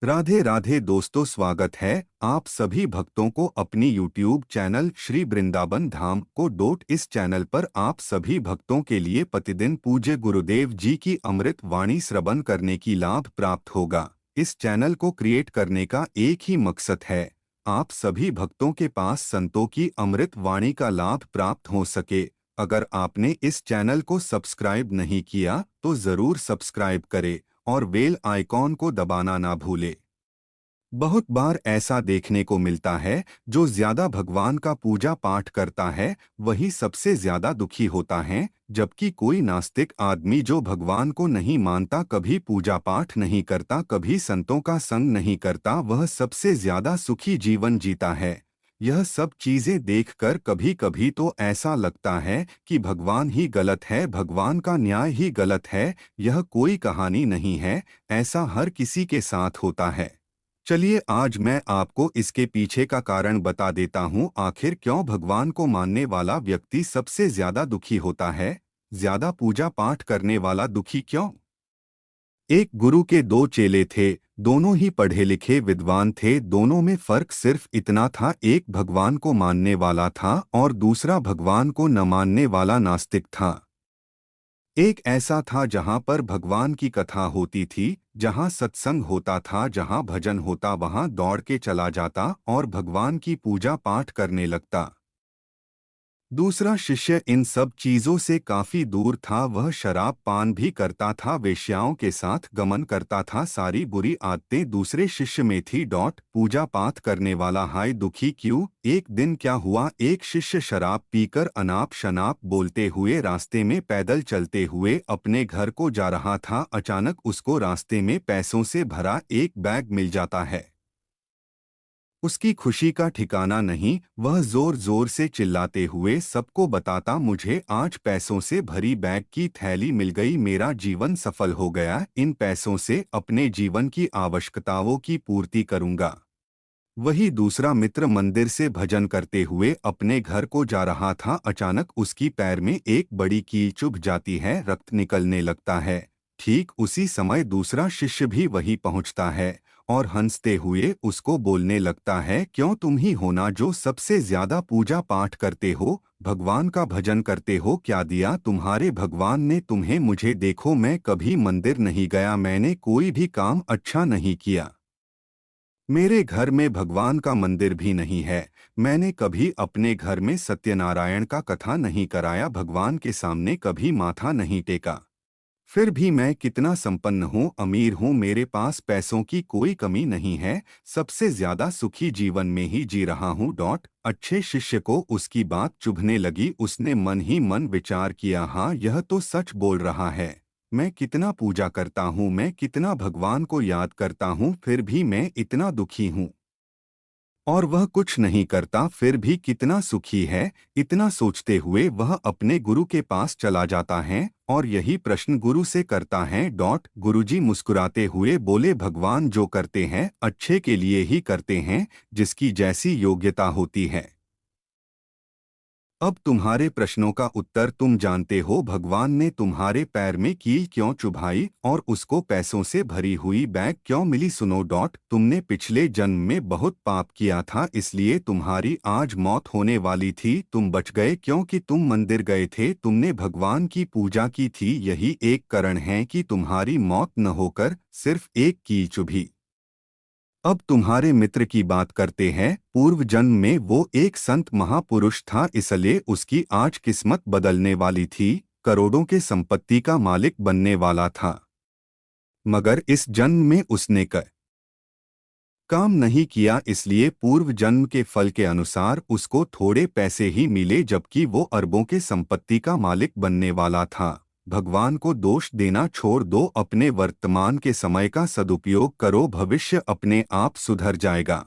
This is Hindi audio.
राधे राधे दोस्तों, स्वागत है आप सभी भक्तों को अपनी YouTube चैनल श्री वृंदावन धाम को डोट। इस चैनल पर आप सभी भक्तों के लिए प्रतिदिन पूज्य गुरुदेव जी की अमृत वाणी श्रवण करने की लाभ प्राप्त होगा। इस चैनल को क्रिएट करने का एक ही मकसद है, आप सभी भक्तों के पास संतों की अमृत वाणी का लाभ प्राप्त हो सके। अगर आपने इस चैनल को सब्सक्राइब नहीं किया तो ज़रूर सब्सक्राइब करें और बेल आइकॉन को दबाना ना भूले। बहुत बार ऐसा देखने को मिलता है, जो ज्यादा भगवान का पूजा पाठ करता है वही सबसे ज्यादा दुखी होता है, जबकि कोई नास्तिक आदमी जो भगवान को नहीं मानता, कभी पूजा पाठ नहीं करता, कभी संतों का संग नहीं करता, वह सबसे ज्यादा सुखी जीवन जीता है। यह सब चीजें देखकर कभी कभी तो ऐसा लगता है कि भगवान ही गलत है, भगवान का न्याय ही गलत है। यह कोई कहानी नहीं है, ऐसा हर किसी के साथ होता है। चलिए आज मैं आपको इसके पीछे का कारण बता देता हूँ। आखिर क्यों भगवान को मानने वाला व्यक्ति सबसे ज्यादा दुखी होता है, ज्यादा पूजा पाठ करने वाला दुखी क्यों? एक गुरु के दो चेले थे, दोनों ही पढ़े लिखे विद्वान थे। दोनों में फर्क सिर्फ इतना था, एक भगवान को मानने वाला था और दूसरा भगवान को न मानने वाला नास्तिक था। एक ऐसा था जहां पर भगवान की कथा होती थी, जहां सत्संग होता था, जहां भजन होता, वहां दौड़ के चला जाता और भगवान की पूजा पाठ करने लगता। दूसरा शिष्य इन सब चीजों से काफी दूर था। वह शराब पान भी करता था, वेश्याओं के साथ गमन करता था, सारी बुरी आदतें दूसरे शिष्य में थी। पूजा पाठ करने वाला हाय दुखी क्यों? एक दिन क्या हुआ, एक शिष्य शराब पीकर अनाप शनाप बोलते हुए रास्ते में पैदल चलते हुए अपने घर को जा रहा था। अचानक उसको रास्ते में पैसों से भरा एक बैग मिल जाता है। उसकी खुशी का ठिकाना नहीं, वह जोर जोर से चिल्लाते हुए सबको बताता, मुझे आज पैसों से भरी बैग की थैली मिल गई, मेरा जीवन सफल हो गया, इन पैसों से अपने जीवन की आवश्यकताओं की पूर्ति करूंगा। वही दूसरा मित्र मंदिर से भजन करते हुए अपने घर को जा रहा था। अचानक उसकी पैर में एक बड़ी कील चुभ जाती है, रक्त निकलने लगता है। ठीक उसी समय दूसरा शिष्य भी वहीं पहुंचता है और हंसते हुए उसको बोलने लगता है, क्यों तुम ही हो ना जो सबसे ज्यादा पूजा पाठ करते हो, भगवान का भजन करते हो, क्या दिया तुम्हारे भगवान ने तुम्हें? मुझे देखो, मैं कभी मंदिर नहीं गया, मैंने कोई भी काम अच्छा नहीं किया, मेरे घर में भगवान का मंदिर भी नहीं है, मैंने कभी अपने घर में सत्यनारायण का कथा नहीं कराया, भगवान के सामने कभी माथा नहीं टेका। फिर भी मैं कितना संपन्न हूँ, अमीर हूँ, मेरे पास पैसों की कोई कमी नहीं है, सबसे ज्यादा सुखी जीवन में ही जी रहा हूँ। अच्छे शिष्य को उसकी बात चुभने लगी। उसने मन ही मन विचार किया, हाँ यह तो सच बोल रहा है, मैं कितना पूजा करता हूँ, मैं कितना भगवान को याद करता हूँ, फिर भी मैं इतना दुखी हूँ। और वह कुछ नहीं करता फिर भी कितना सुखी है। इतना सोचते हुए वह अपने गुरु के पास चला जाता है और यही प्रश्न गुरु से करता है। गुरुजी मुस्कुराते हुए बोले, भगवान जो करते हैं अच्छे के लिए ही करते हैं, जिसकी जैसी योग्यता होती है। अब तुम्हारे प्रश्नों का उत्तर तुम जानते हो, भगवान ने तुम्हारे पैर में कील क्यों चुभाई और उसको पैसों से भरी हुई बैग क्यों मिली? सुनो। तुमने पिछले जन्म में बहुत पाप किया था, इसलिए तुम्हारी आज मौत होने वाली थी, तुम बच गए क्योंकि तुम मंदिर गए थे, तुमने भगवान की पूजा की थी, यही एक कारण है कि तुम्हारी मौत न होकर सिर्फ एक कील चुभी। अब तुम्हारे मित्र की बात करते हैं। पूर्व जन्म में वो एक संत महापुरुष था, इसलिए उसकी आज किस्मत बदलने वाली थी, करोड़ों के संपत्ति का मालिक बनने वाला था। मगर इस जन्म में उसने काम नहीं किया, इसलिए पूर्व जन्म के फल के अनुसार उसको थोड़े पैसे ही मिले, जबकि वो अरबों के संपत्ति का मालिक बनने वाला था। भगवान को दोष देना छोड़ दो, अपने वर्तमान के समय का सदुपयोग करो, भविष्य अपने आप सुधर जाएगा।